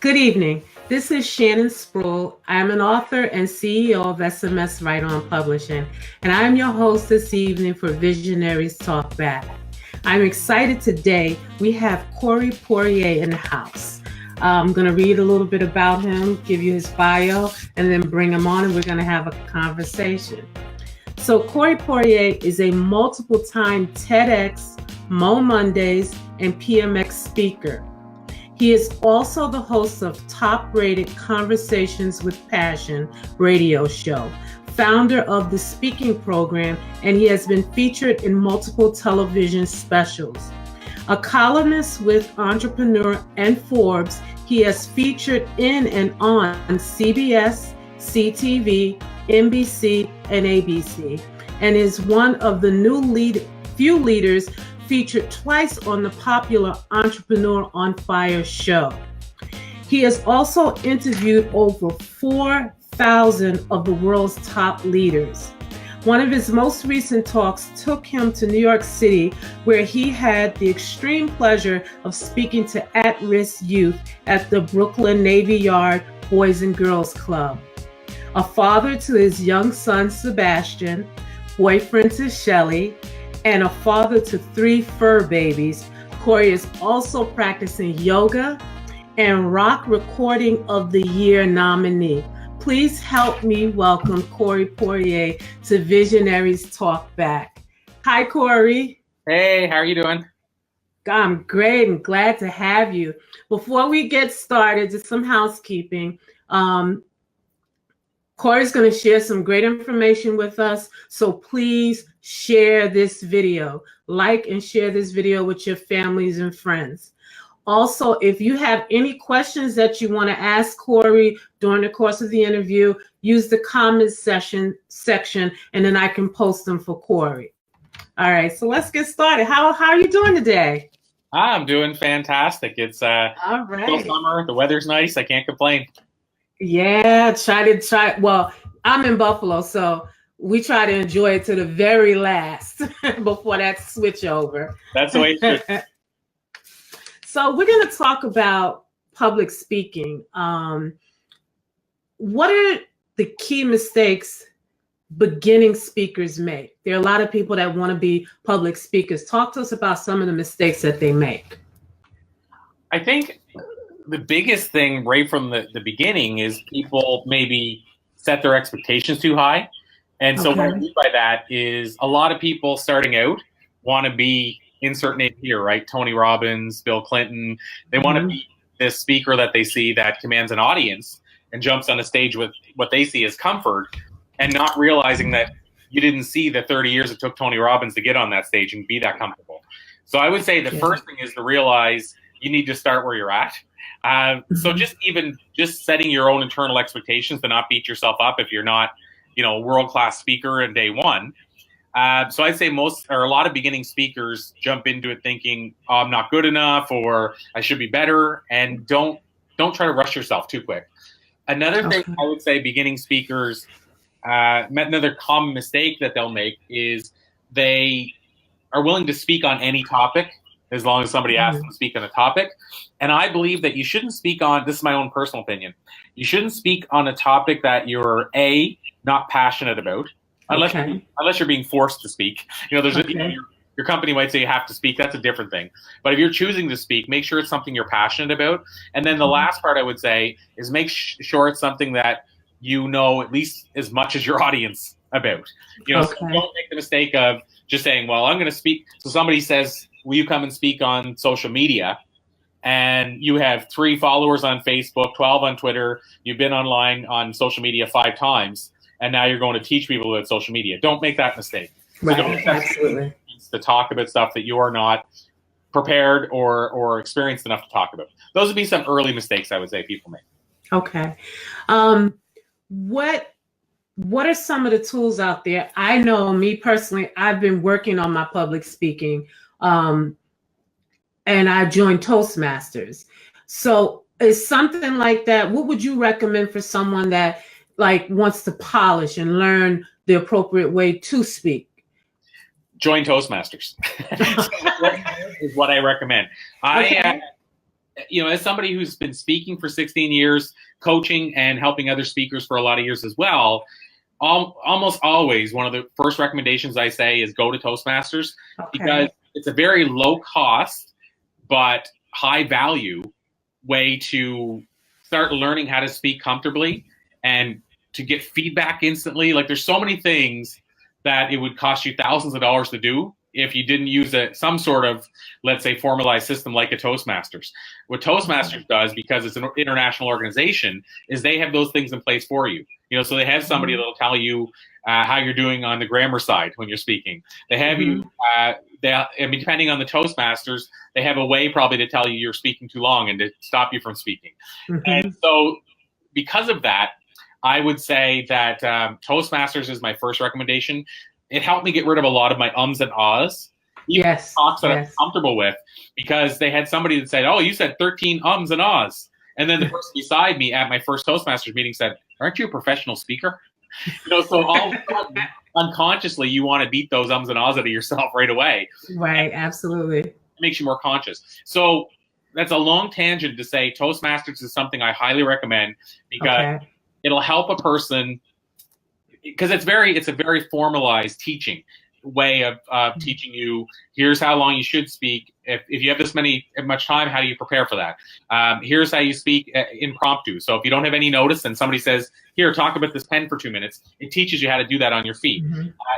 Good evening. This is Shannon Sproul. I am an author and CEO of SMS Write On Publishing, and I am your host this evening for Visionaries Talk Back. I'm excited today. We have Corey Poirier in the house. I'm going to read a little bit about him, give you his bio, and then bring him on, and we're going to have a conversation. So Corey Poirier is a multiple-time TEDx, Mo Mondays, and PMX speaker. He is also the host of top-rated Conversations with Passion radio show, founder of the speaking program, and he has been featured in multiple television specials. A columnist with Entrepreneur and Forbes, he has featured in and on CBS, CTV, NBC, and ABC, and is one of the few leaders featured twice on the popular Entrepreneur on Fire show. He has also interviewed over 4,000 of the world's top leaders. One of his most recent talks took him to New York City, where he had the extreme pleasure of speaking to at-risk youth at the Brooklyn Navy Yard Boys and Girls Club. A father to his young son, Sebastian, boyfriend to Shelly, and a father to 3 fur babies, Corey is also practicing yoga and Rock Recording of the Year nominee. Please help me welcome Corey Poirier to Visionaries Talk Back. Hi, Corey. Hey, how are you doing? I'm great and glad to have you. Before we get started, just some housekeeping. Corey's going to share some great information with us, so please share this video. Like and share this video with your families and friends. Also, if you have any questions that you want to ask Corey during the course of the interview, use the comments section, and then I can post them for Corey. All right, so let's get started. How are you doing today? I'm doing fantastic. It's all right. Still summer. The weather's nice. I can't complain. Yeah, try. Well, I'm in Buffalo, so we try to enjoy it to the very last before that switch over. That's the way it should. So we're going to talk about public speaking. What are the key mistakes beginning speakers make? There are a lot of people that want to be public speakers. Talk to us about some of the mistakes that they make. I think the biggest thing right from the beginning is people maybe set their expectations too high. And so what I mean by that is a lot of people starting out want to be, insert name here, right? Tony Robbins, Bill Clinton. They want to be this speaker that they see that commands an audience and jumps on a stage with what they see as comfort, and not realizing that you didn't see the 30 years it took Tony Robbins to get on that stage and be that comfortable. So I would say the first thing is to realize you need to start where you're at. So just setting your own internal expectations to not beat yourself up if you're not, a world-class speaker in day one. So I'd say a lot of beginning speakers jump into it thinking, oh, I'm not good enough, or I should be better, and don't try to rush yourself too quick. Another thing I would say beginning speakers, another common mistake that they'll make is they are willing to speak on any topic as long as somebody asks them to speak on a topic. And I believe that you shouldn't speak on, this is my own personal opinion, you shouldn't speak on a topic that you're not passionate about, unless you're being forced to speak. There's your company might say you have to speak. That's a different thing. But if you're choosing to speak, make sure it's something you're passionate about. And then the last part I would say is make sure it's something that you know at least as much as your audience about. So don't make the mistake of just saying, well, I'm going to speak. So somebody says, will you come and speak on social media? And you have 3 followers on Facebook, 12 on Twitter. You've been online on social media 5 times. And now you're going to teach people about social media. Don't make that mistake. Right, absolutely. To talk about stuff that you are not prepared or experienced enough to talk about. Those would be some early mistakes I would say people make. Okay. What are some of the tools out there? I know me personally, I've been working on my public speaking, and I joined Toastmasters. So is something like that, what would you recommend for someone that wants to polish and learn the appropriate way to speak? Join Toastmasters is what I recommend. as somebody who's been speaking for 16 years, coaching and helping other speakers for a lot of years as well, almost always one of the first recommendations I say is go to Toastmasters, because it's a very low cost but high value way to start learning how to speak comfortably and to get feedback instantly. Like, there's so many things that it would cost you thousands of dollars to do if you didn't use some sort of, let's say, formalized system like a Toastmasters. What Toastmasters does, because it's an international organization, is they have those things in place for you. So they have somebody that'll tell you how you're doing on the grammar side when you're speaking. They have you, depending on the Toastmasters, they have a way probably to tell you you're speaking too long and to stop you from speaking. And so because of that, I would say that Toastmasters is my first recommendation. It helped me get rid of a lot of my ums and ahs, even talks that I'm comfortable with, because they had somebody that said, "Oh, you said 13 ums and ahs." And then the person beside me at my first Toastmasters meeting said, "Aren't you a professional speaker?" So all of a sudden, unconsciously, you want to beat those ums and ahs out of yourself right away. Right, absolutely. It makes you more conscious. So that's a long tangent to say Toastmasters is something I highly recommend, because it'll help a person, because it's a very formalized teaching way of teaching you, here's how long you should speak. If you have much time, how do you prepare for that? Here's how you speak impromptu. So if you don't have any notice and somebody says, here, talk about this pen for 2 minutes, it teaches you how to do that on your feet.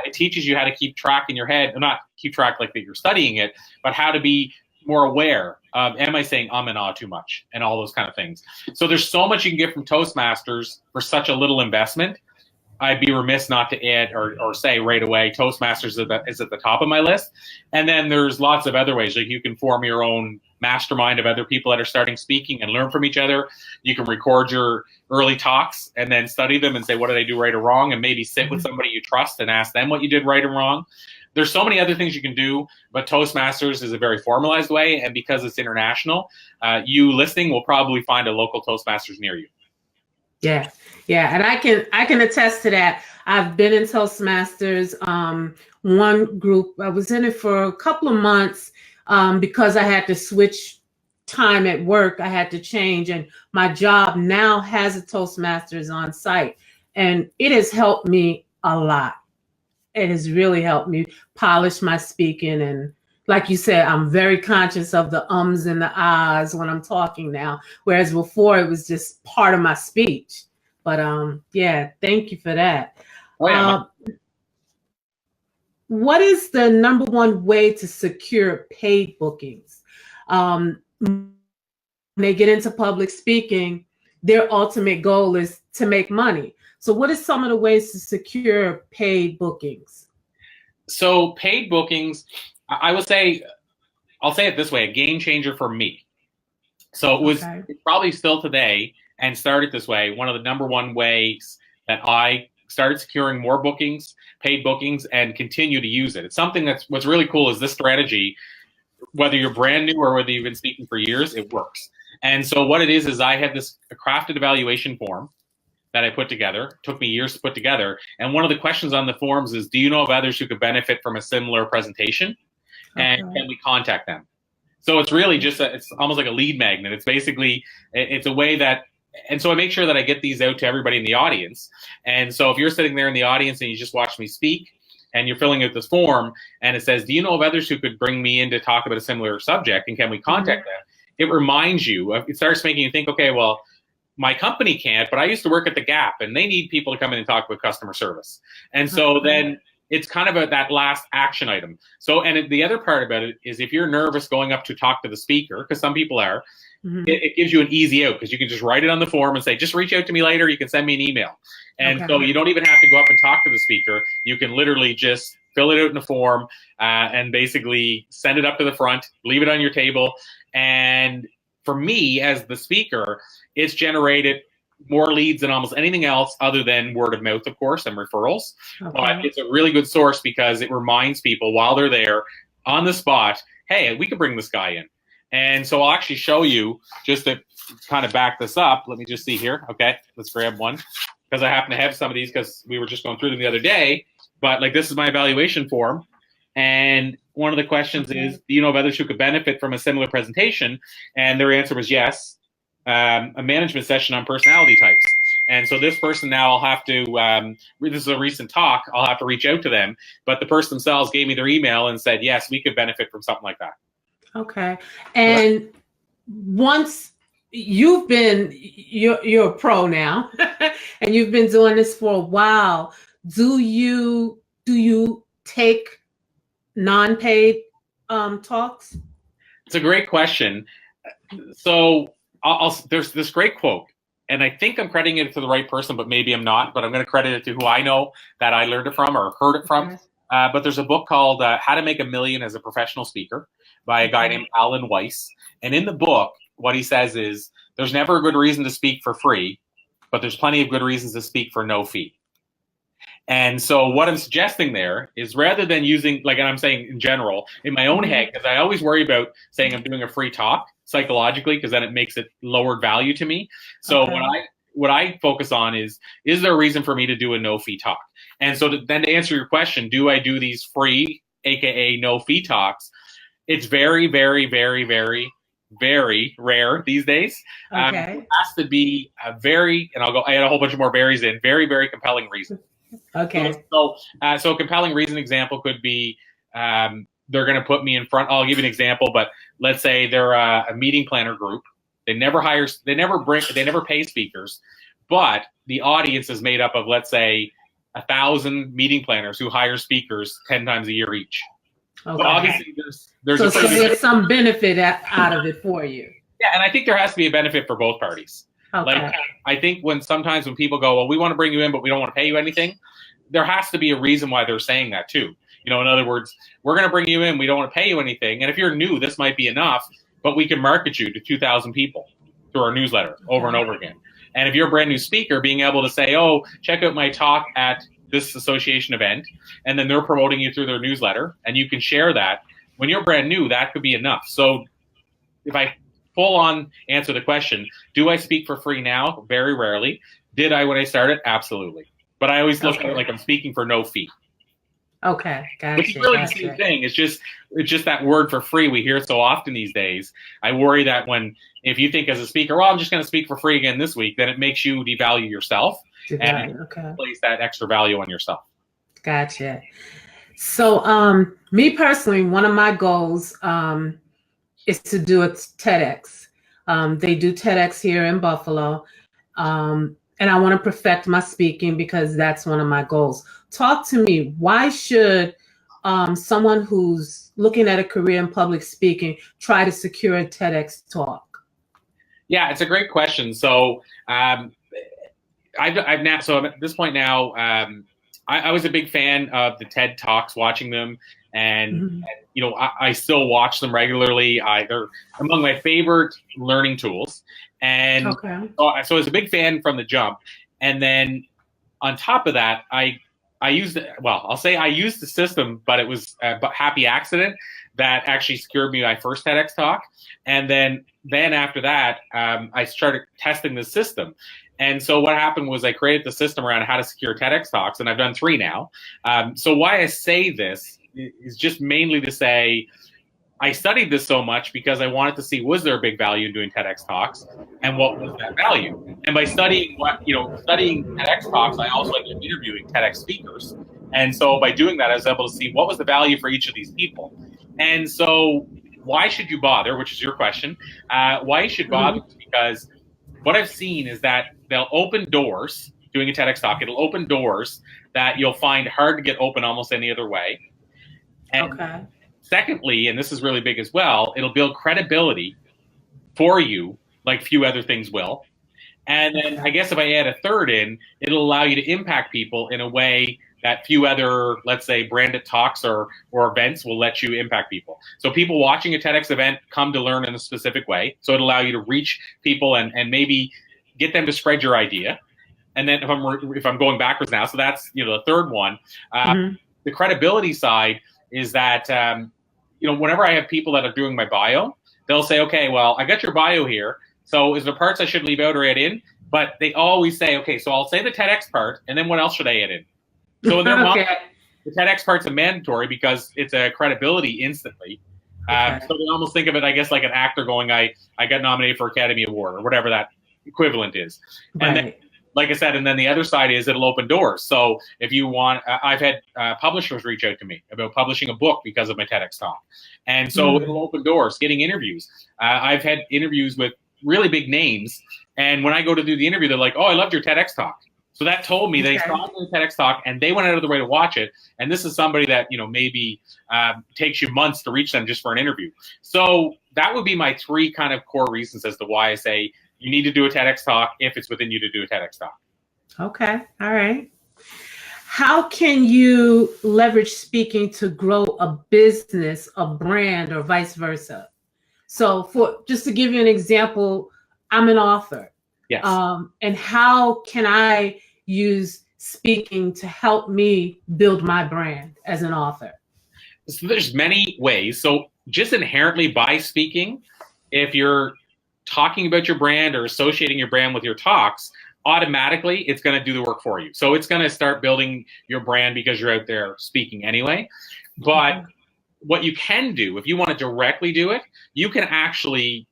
It teaches you how to keep track in your head, not keep track like that you're studying it, but how to be more aware of, am I saying and ah too much, and all those kind of things. So there's so much you can get from Toastmasters for such a little investment. I'd be remiss not to add or say right away, Toastmasters is at the top of my list. And then there's lots of other ways. Like, you can form your own mastermind of other people that are starting speaking and learn from each other. You can record your early talks and then study them and say, what did I do right or wrong? And maybe sit with somebody you trust and ask them what you did right or wrong. There's so many other things you can do, but Toastmasters is a very formalized way. And because it's international, you listening will probably find a local Toastmasters near you. Yeah. And I can attest to that. I've been in Toastmasters. One group, I was in it for a couple of months because I had to switch time at work. I had to change, and my job now has a Toastmasters on site, and it has helped me a lot. It has really helped me polish my speaking, and like you said, I'm very conscious of the ums and the ahs when I'm talking now, whereas before it was just part of my speech. But thank you for that. What is the number one way to secure paid bookings? When they get into public speaking, their ultimate goal is to make money. So what are some of the ways to secure paid bookings? So paid bookings, I'll say it this way, a game changer for me. So it was probably still today, and started this way, one of the number one ways that I started securing more bookings, paid bookings, and continue to use it. It's something what's really cool is this strategy, whether you're brand new or whether you've been speaking for years, it works. And so what it is I have this crafted evaluation form that I put together. It took me years to put together. And one of the questions on the forms is, do you know of others who could benefit from a similar presentation? And can we contact them? So it's really just it's almost like a lead magnet. It's basically, it's a way that, and so I make sure that I get these out to everybody in the audience. And so if you're sitting there in the audience and you just watch me speak and you're filling out this form and it says, do you know of others who could bring me in to talk about a similar subject, and can we contact them? It reminds you, it starts making you think, okay, well, my company can't, but I used to work at the Gap and they need people to come in and talk about customer service. And so then it's kind of that last action item. So, and the other part about it is, if you're nervous going up to talk to the speaker, because some people are, it gives you an easy out, because you can just write it on the form and say, just reach out to me later. You can send me an email. And so you don't even have to go up and talk to the speaker. You can literally just fill it out in a form and basically send it up to the front, leave it on your table. And for me, as the speaker, it's generated more leads than almost anything else other than word of mouth, of course, and referrals. But it's a really good source because it reminds people while they're there on the spot, hey, we could bring this guy in. And so I'll actually show you, just to kind of back this up. Let me just see here. Okay, let's grab one, because I happen to have some of these because we were just going through them the other day. But like, this is my evaluation form. And one of the questions is, do you know of others who could benefit from a similar presentation? And their answer was yes. A management session on personality types. And so this person now I'll have to, this is a recent talk, I'll have to reach out to them. But the person themselves gave me their email and said, yes, we could benefit from something like that. Okay. And once you've been, you're a pro now, and you've been doing this for a while, do you take non-paid talks? It's a great question. So there's this great quote, and I think I'm crediting it to the right person, but maybe I'm not. But I'm going to credit it to who I know that I learned it from or heard it from. But there's a book called How to Make a Million as a Professional Speaker by a guy named Alan Weiss. And in the book, what he says is there's never a good reason to speak for free, but there's plenty of good reasons to speak for no fee. And so what I'm suggesting there is rather than using, like, and I'm saying in general, in my own head, because I always worry about saying I'm doing a free talk psychologically, because then it makes it lowered value to me. So what I focus on is there a reason for me to do a no fee talk? And so then to answer your question, do I do these free, AKA no fee talks? It's very, very, very, very, very rare these days. It has to be a very, and I add a whole bunch of more berries in, very, very compelling reason. Okay. So a compelling reason example could be they're going to put me in front. I'll give you an example, but let's say they're a meeting planner group. They never pay speakers, but the audience is made up of, let's say, 1,000 meeting planners who hire speakers 10 times a year each. Okay. So obviously there's some benefit out of it for you. Yeah, and I think there has to be a benefit for both parties. Okay. Like, I think sometimes when people go, well, we want to bring you in, but we don't want to pay you anything, there has to be a reason why they're saying that too. You know, in other words, we're going to bring you in, we don't want to pay you anything. And if you're new, this might be enough, but we can market you to 2,000 people through our newsletter over and over again. And if you're a brand new speaker, being able to say, oh, check out my talk at this association event, and then they're promoting you through their newsletter, and you can share that. When you're brand new, that could be enough. So if I full on answer the question, do I speak for free now? Very rarely. Did I when I started? Absolutely. But I always look at it like I'm speaking for no fee. Okay, gotcha. Which is really the same thing. It's just that word for free we hear so often these days. I worry that if you think as a speaker, well, I'm just going to speak for free again this week, then it makes you devalue yourself and place that extra value on yourself. Gotcha. So me personally, one of my goals is to do a TEDx. They do TEDx here in Buffalo. And I want to perfect my speaking because that's one of my goals. Talk to me. Why should someone who's looking at a career in public speaking try to secure a TEDx talk? Yeah, it's a great question. So I've now, so at this point now, I was a big fan of the TED Talks, watching them. And you know, I still watch them regularly. They're among my favorite learning tools. And so I was a big fan from the jump. And then on top of that, I used the system, but it was a happy accident that actually secured me my first TEDx talk. And then after that, I started testing the system. And so what happened was I created the system around how to secure TEDx talks, and I've done 3 now. So why I say this is just mainly to say I studied this so much because I wanted to see, was there a big value in doing TEDx talks, and what was that value? And by studying TEDx talks, I also ended up interviewing TEDx speakers. And so by doing that, I was able to see what was the value for each of these people. And so why should you bother, which is your question, why you should bother is because what I've seen is that they'll open doors, doing a TEDx talk, it'll open doors that you'll find hard to get open almost any other way. And secondly, and this is really big as well, it'll build credibility for you like few other things will. And then I guess if I add a third in, it'll allow you to impact people in a way that few other, let's say, branded talks or events will let you impact people. So people watching a TEDx event come to learn in a specific way. So it'll allow you to reach people and maybe get them to spread your idea. And then if I'm going backwards now, so that's, you know, the third one. The credibility side is that, you know, whenever I have people that are doing my bio, they'll say, okay, well, I got your bio here. So is there parts I should leave out or add in? But they always say, okay, so I'll say the TEDx part, and then what else should I add in? So in their mind, the TEDx part's a mandatory because it's a credibility instantly. Okay. So they almost think of it, I guess, like an actor going, I got nominated for Academy Award or whatever that equivalent is. And Right. then, like I said, and then the other side is it'll open doors. So if you want, I've had publishers reach out to me about publishing a book because of my TEDx talk. And so it'll open doors, getting interviews. I've had interviews with really big names. And when I go to do the interview, they're like, oh, I loved your TEDx talk. So that told me they saw the TEDx talk and they went out of their way to watch it. And this is somebody that, maybe takes you months to reach them just for an interview. So that would be my 3 kind of core reasons as to why I say you need to do a TEDx talk if it's within you to do a TEDx talk. Okay. All right. How can you leverage speaking to grow a business, a brand, or vice versa? So just to give you an example, I'm an author. Yes. And how can I use speaking to help me build my brand as an author? So there's many ways. So just inherently by speaking, if you're talking about your brand or associating your brand with your talks, automatically it's going to do the work for you. So it's going to start building your brand because you're out there speaking anyway. But what you can do, if you want to directly do it, you can actually,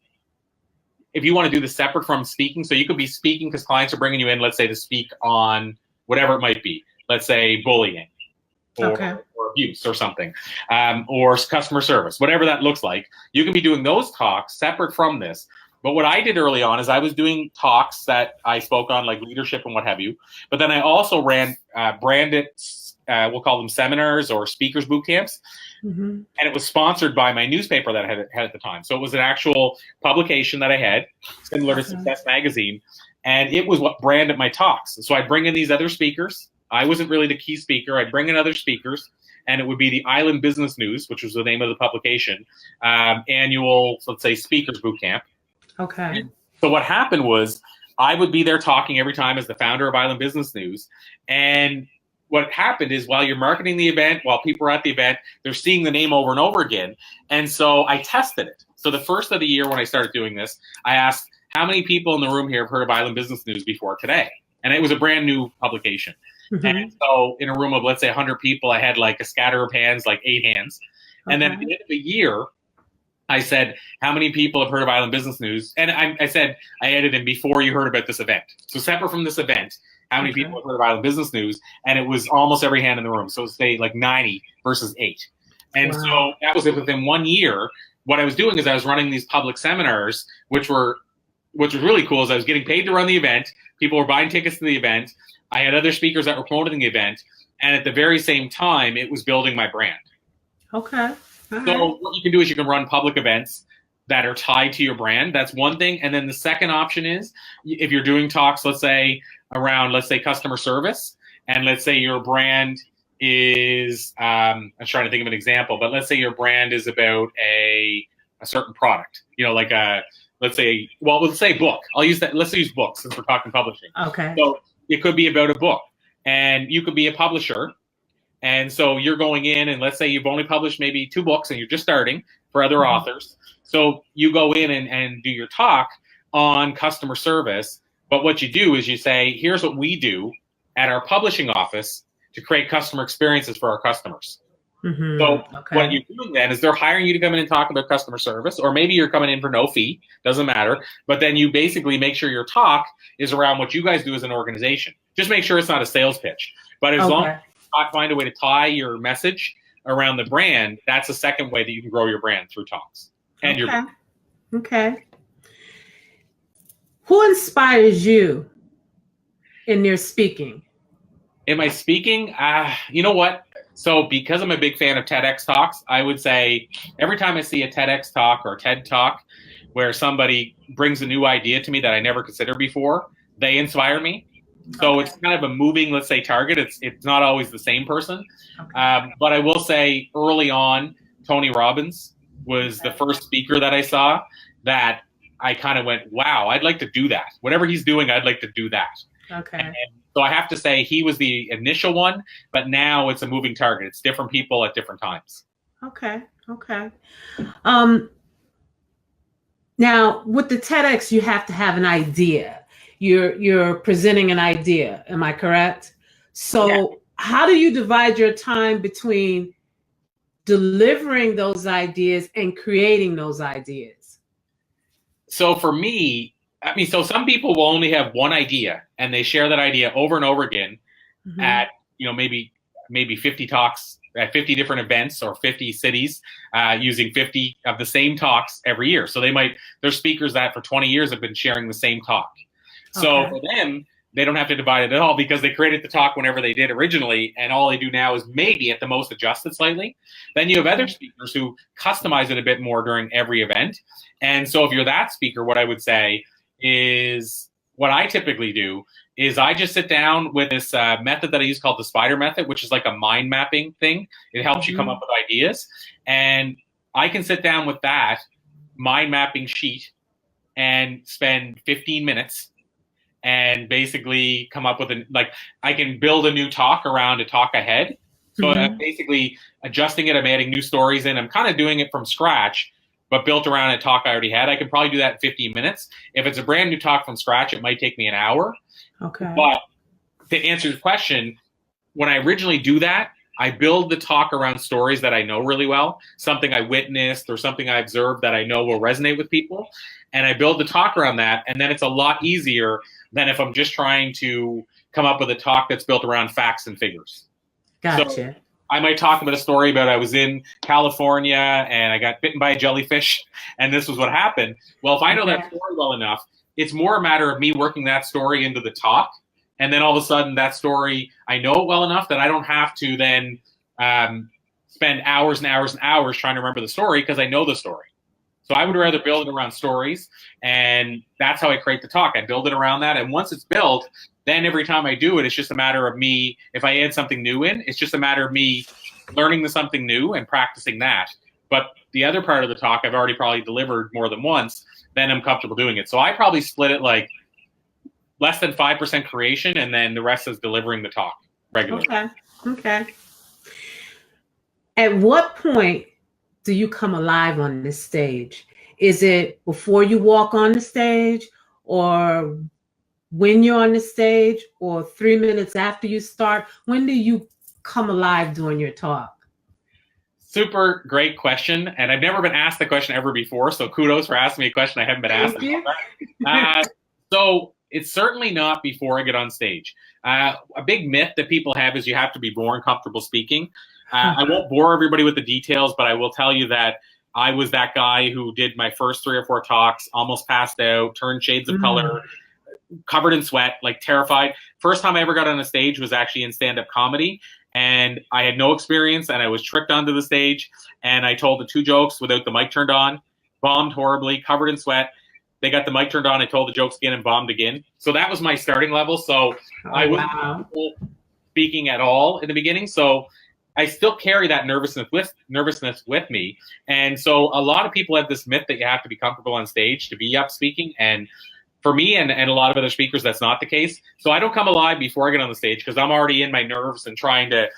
if you want to do this separate from speaking, so you could be speaking because clients are bringing you in, let's say, to speak on whatever it might be. Let's say bullying or abuse or something, or customer service, whatever that looks like. You can be doing those talks separate from this. But what I did early on is I was doing talks that I spoke on, like leadership and what have you. But then I also ran branded, we'll call them seminars or speakers boot camps. And it was sponsored by my newspaper that I had at the time. So it was an actual publication that I had, similar to Success Magazine. And it was what branded my talks. So I'd bring in these other speakers. I wasn't really the key speaker. I'd bring in other speakers. And it would be the Island Business News, which was the name of the publication, annual, let's say, speakers boot camp. Okay. So what happened was I would be there talking every time as the founder of Island Business News. And what happened is while you're marketing the event, while people are at the event, they're seeing the name over and over again. And so I tested it. So the first of the year when I started doing this, I asked, how many people in the room here have heard of Island Business News before today? And it was a brand new publication. And so in a room of, let's say, 100 people, I had like a scatter of hands, like 8 hands. And then at the end of the year, I said, how many people have heard of Island Business News? And I said, I added in before you heard about this event. So separate from this event, how many people have heard of Island Business News? And it was almost every hand in the room. So say like 90 versus 8. And so that was it. Within 1 year, what I was doing is I was running these public seminars, which was really cool is I was getting paid to run the event. People were buying tickets to the event. I had other speakers that were promoting the event. And at the very same time, it was building my brand. Okay. So what you can do is you can run public events that are tied to your brand. That's one thing. And then the second option is if you're doing talks, let's say around, let's say customer service, and let's say your brand is, I'm trying to think of an example, but let's say your brand is about a certain product, like let's say book. I'll use that. Let's use books since we're talking publishing. Okay. So it could be about a book and you could be a publisher. And so you're going in and let's say you've only published maybe 2 books and you're just starting for other authors. So you go in and do your talk on customer service. But what you do is you say, here's what we do at our publishing office to create customer experiences for our customers. So what you're doing then is they're hiring you to come in and talk about customer service, or maybe you're coming in for no fee, doesn't matter. But then you basically make sure your talk is around what you guys do as an organization. Just make sure it's not a sales pitch. But as long as you find a way to tie your message around the brand, that's the second way that you can grow your brand through talks. And your brand. Okay. Who inspires you in your speaking? In my speaking, you know what? So because I'm a big fan of TEDx talks, I would say every time I see a TEDx talk or a TED talk where somebody brings a new idea to me that I never considered before, they inspire me. So it's kind of a moving, let's say, target. It's not always the same person. But I will say early on, Tony Robbins was the first speaker that I saw that I kind of went, wow, I'd like to do that. Whatever he's doing, I'd like to do that. Okay. And so I have to say he was the initial one, but now it's a moving target. It's different people at different times. Okay. Now with the TEDx, you have to have an idea. You're presenting an idea. Am I correct? So how do you divide your time between delivering those ideas and creating those ideas? So for me, I mean, so some people will only have one idea and they share that idea over and over again at, maybe 50 talks at 50 different events or 50 cities, using 50 of the same talks every year. So there's speakers that for 20 years have been sharing the same talk. So for them, they don't have to divide it at all because they created the talk whenever they did originally, and all they do now is maybe at the most adjust it slightly. Then you have other speakers who customize it a bit more during every event. And so if you're that speaker, what I would say is, what I typically do is I just sit down with this method that I use called the spider method, which is like a mind mapping thing. It helps you come up with ideas. And I can sit down with that mind mapping sheet and spend 15 minutes and basically come up with I can build a new talk around a talk ahead. So I'm basically adjusting it. I'm adding new stories in. I'm kind of doing it from scratch, but built around a talk I already had. I could probably do that in 15 minutes. If it's a brand new talk from scratch, it might take me an hour. Okay. But to answer your question, when I originally do that, I build the talk around stories that I know really well, something I witnessed or something I observed that I know will resonate with people. And I build the talk around that. And then it's a lot easier than if I'm just trying to come up with a talk that's built around facts and figures. Gotcha. So I might talk about a story about I was in California and I got bitten by a jellyfish and this was what happened. Well, if I know that story well enough, it's more a matter of me working that story into the talk. And then all of a sudden that story, I know it well enough that I don't have to then spend hours and hours and hours trying to remember the story because I know the story. So I would rather build it around stories, and that's how I create the talk. I build it around that, and once it's built, then every time I do it, it's just a matter of me, if I add something new in, it's just a matter of me learning something new and practicing that. But the other part of the talk, I've already probably delivered more than once, then I'm comfortable doing it. So I probably split it like less than 5% creation, and then the rest is delivering the talk regularly. Okay. At what point do you come alive on this stage? Is it before you walk on the stage, or when you're on the stage, or 3 minutes after you start? When do you come alive during your talk? Super great question. And I've never been asked the question ever before. So kudos for asking me a question I haven't been asked. So it's certainly not before I get on stage. A big myth that people have is you have to be born comfortable speaking. I won't bore everybody with the details, but I will tell you that I was that guy who did my first 3 or 4 talks, almost passed out, turned shades of color, covered in sweat, like terrified. First time I ever got on a stage was actually in stand-up comedy, and I had no experience, and I was tricked onto the stage, and I told the 2 jokes without the mic turned on, bombed horribly, covered in sweat. They got the mic turned on, I told the jokes again and bombed again. So that was my starting level. So I wasn't speaking at all in the beginning. So I still carry that nervousness with me. And so a lot of people have this myth that you have to be comfortable on stage to be up speaking. And for me and a lot of other speakers, that's not the case. So I don't come alive before I get on the stage because I'm already in my nerves and trying to,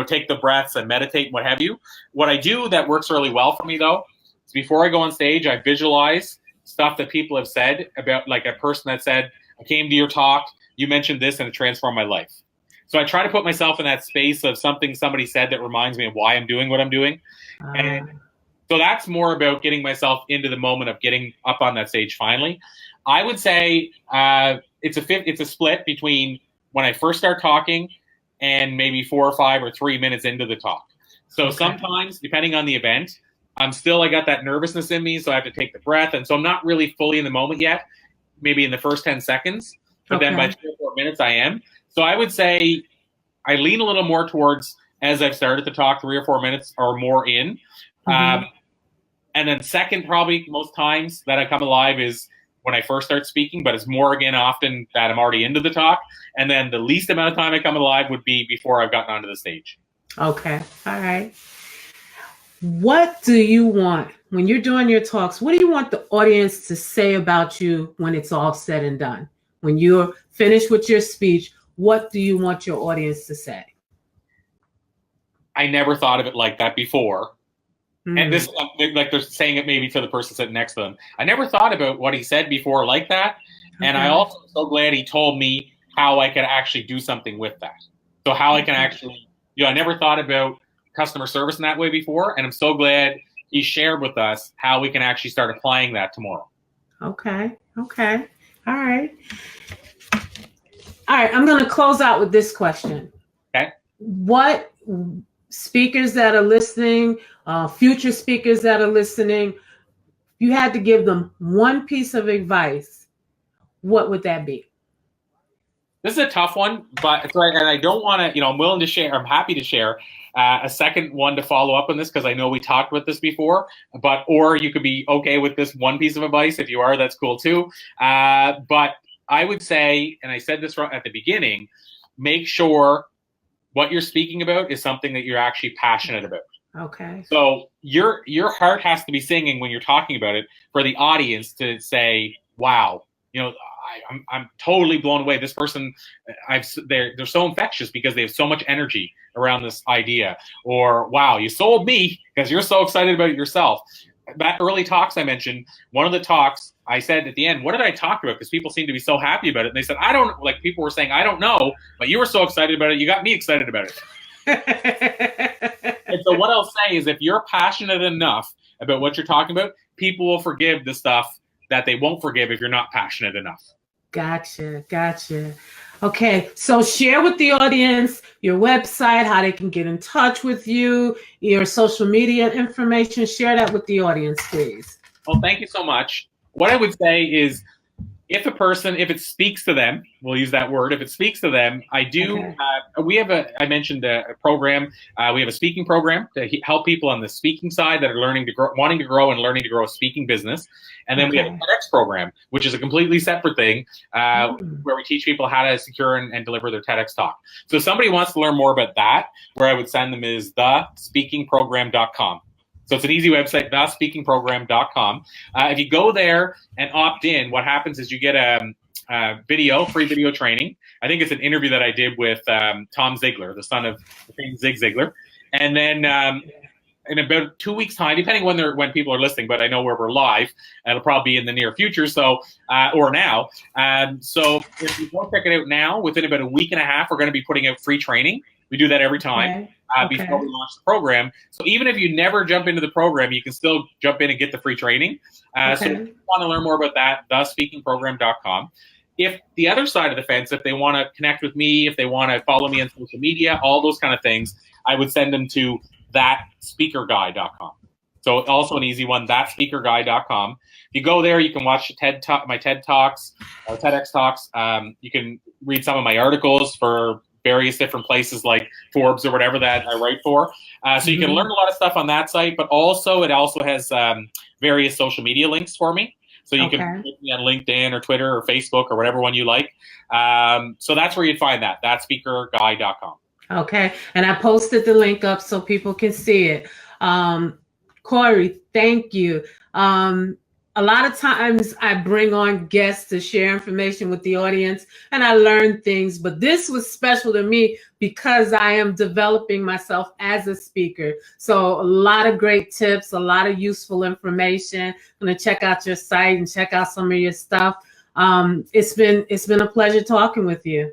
take the breaths and meditate and what have you. What I do that works really well for me, though, is before I go on stage, I visualize stuff that people have said about, like a person that said, I came to your talk, you mentioned this, and it transformed my life. So I try to put myself in that space of something somebody said that reminds me of why I'm doing what I'm doing. And so that's more about getting myself into the moment of getting up on that stage finally. I would say it's a split between when I first start talking and maybe 4 or 5 or 3 minutes into the talk. So sometimes, depending on the event, I got that nervousness in me, so I have to take the breath. And so I'm not really fully in the moment yet, maybe in the first 10 seconds. But then by 3 or 4 minutes, I am. So I would say I lean a little more towards, as I've started to talk, 3 or 4 minutes or more in. And then second, probably most times that I come alive is when I first start speaking, but it's more again often that I'm already into the talk. And then the least amount of time I come alive would be before I've gotten onto the stage. Okay. All right. What do you want when you're doing your talks? What do you want the audience to say about you when it's all said and done? When you're finished with your speech, what do you want your audience to say? I never thought of it like that before. And this, like they're saying it maybe to the person sitting next to them. I never thought about what he said before like that. And I also am so glad he told me how I could actually do something with that. So how I can actually, I never thought about customer service in that way before, and I'm so glad he shared with us how we can actually start applying that tomorrow. Okay. Okay. All right. All right. I'm going to close out with this question. Okay. What speakers that are listening, future speakers that are listening, you had to give them one piece of advice, what would that be? This is a tough one, and I don't want to, I'm willing to share, I'm happy to share a second one to follow up on this because I know we talked about this before, or you could be okay with this one piece of advice. If you are, that's cool too. But I would say, and I said this at the beginning, make sure what you're speaking about is something that you're actually passionate about. Okay. So your heart has to be singing when you're talking about it for the audience to say, wow, I'm totally blown away. This person, they're so infectious because they have so much energy around this idea. Or, wow, you sold me because you're so excited about it yourself. That early talks I mentioned, one of the talks I said at the end, what did I talk about? Because people seem to be so happy about it. And they said, people were saying, I don't know, but you were so excited about it. You got me excited about it. And so what I'll say is if you're passionate enough about what you're talking about, people will forgive the stuff that they won't forgive if you're not passionate enough. Gotcha. Okay, so share with the audience your website, how they can get in touch with you, your social media information. Share that with the audience, please. Well, thank you so much. What I would say is if it speaks to them, we'll use that word, if it speaks to them, I mentioned a program. We have a speaking program to help people on the speaking side that are wanting to grow and learning to grow a speaking business. And then we have a TEDx program, which is a completely separate thing where we teach people how to secure and deliver their TEDx talk. So if somebody wants to learn more about that, where I would send them is thespeakingprogram.com. So it's an easy website, thespeakingprogram.com. If you go there and opt in, what happens is you get a free video training. I think it's an interview that I did with Tom Ziegler, the son of Zig Ziglar. And then in about 2 weeks' time, depending when people are listening, but I know where we're live, it'll probably be in the near future, or now. So if you don't check it out now, within about a week and a half, we're going to be putting out free training. We do that every time before we launch the program. So even if you never jump into the program, you can still jump in and get the free training. So if you want to learn more about that, thespeakingprogram.com. If the other side of the fence, if they want to connect with me, if they want to follow me on social media, all those kind of things, I would send them to thatspeakerguy.com. So also an easy one, thatspeakerguy.com. If you go there, you can watch my TED Talks, TEDx Talks. You can read some of my articles for various different places like Forbes or whatever that I write for. So you can learn a lot of stuff on that site, but it also has various social media links for me. So you can meet me on LinkedIn or Twitter or Facebook or whatever one you like. So that's where you'd find thatspeakerguy.com. Okay. And I posted the link up so people can see it. Corey, thank you. A lot of times I bring on guests to share information with the audience and I learn things, but this was special to me because I am developing myself as a speaker. So a lot of great tips, a lot of useful information. I'm going to check out your site and check out some of your stuff. It's been a pleasure talking with you.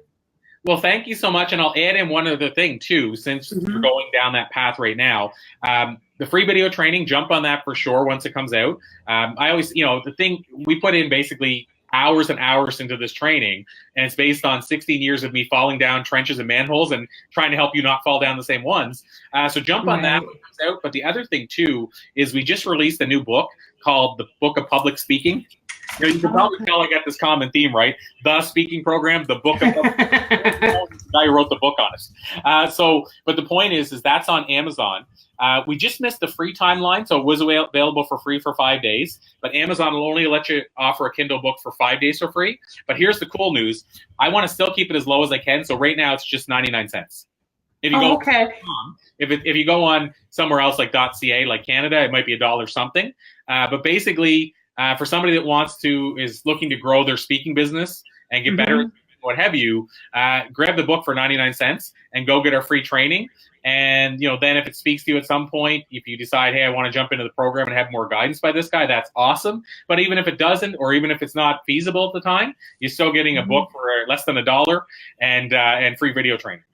Well, thank you so much. And I'll add in one other thing too, since we're going down that path right now. The free video training, jump on that for sure once it comes out. I always, the thing, we put in basically hours and hours into this training, and it's based on 16 years of me falling down trenches and manholes and trying to help you not fall down the same ones. So jump on that when it comes out. But the other thing too is we just released a new book called The Book of Public Speaking. You can probably tell I got this common theme, right? The Speaking Program, the Book of Public Speaking. The guy who wrote the book on it. But the point is that's on Amazon. We just missed the free timeline, so it was available for free for 5 days. But Amazon will only let you offer a Kindle book for 5 days for free. But here's the cool news. I want to still keep it as low as I can. So right now it's just 99 cents. If you if you go on somewhere else like .ca, like Canada, it might be $1 something. But basically, for somebody that is looking to grow their speaking business and get better, what have you, grab the book for 99 cents and go get our free training. And, then if it speaks to you at some point, if you decide, hey, I want to jump into the program and have more guidance by this guy, that's awesome. But even if it doesn't, or even if it's not feasible at the time, you're still getting a book for less than $1 and free video training.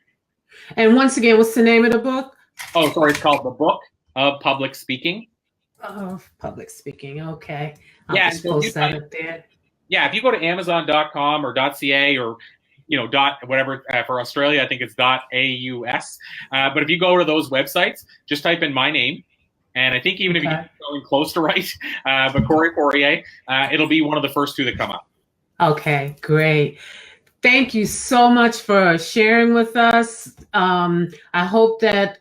And once again, what's the name of the book? Oh, sorry, it's called The Book of Public Speaking. Of public speaking. Okay. I'll Yeah, just so post that up there. Yeah, if you go to Amazon.com or .ca or dot whatever for Australia, I think it's .aus. But if you go to those websites, just type in my name, and I think even if you get going close to right, but Corey Poirier, it'll be one of the first two that come up. Okay, great. Thank you so much for sharing with us. I hope that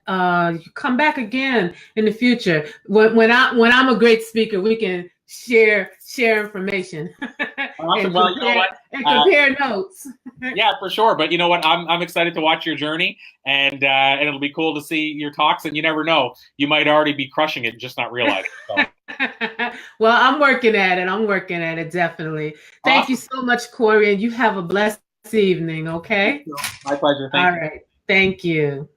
you come back again in the future. When I'm a great speaker, we can share information Awesome. and compare notes. Yeah, for sure. But you know what? I'm excited to watch your journey, and it'll be cool to see your talks. And you never know, you might already be crushing it and just not realize it. So. Well, I'm working at it, definitely. Thank you so much, Corey, and you have a blessed evening, okay? My pleasure. All right. Thank you.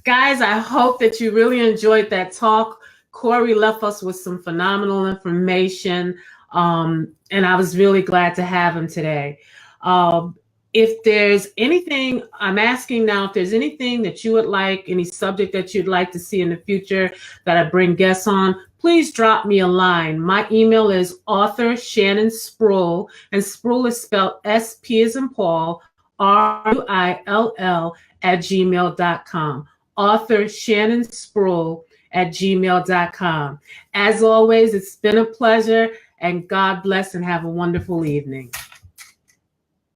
Guys, I hope that you really enjoyed that talk. Corey left us with some phenomenal information, and I was really glad to have him today. If there's anything, I'm asking now, if there's anything that you would like, any subject that you'd like to see in the future that I bring guests on, please drop me a line. My email is author Shannon Sproul, and Sproul is spelled S-P as in Paul, R-U-I-L-L @gmail.com. Author Shannon Sproul @gmail.com. As always, it's been a pleasure, and God bless and have a wonderful evening.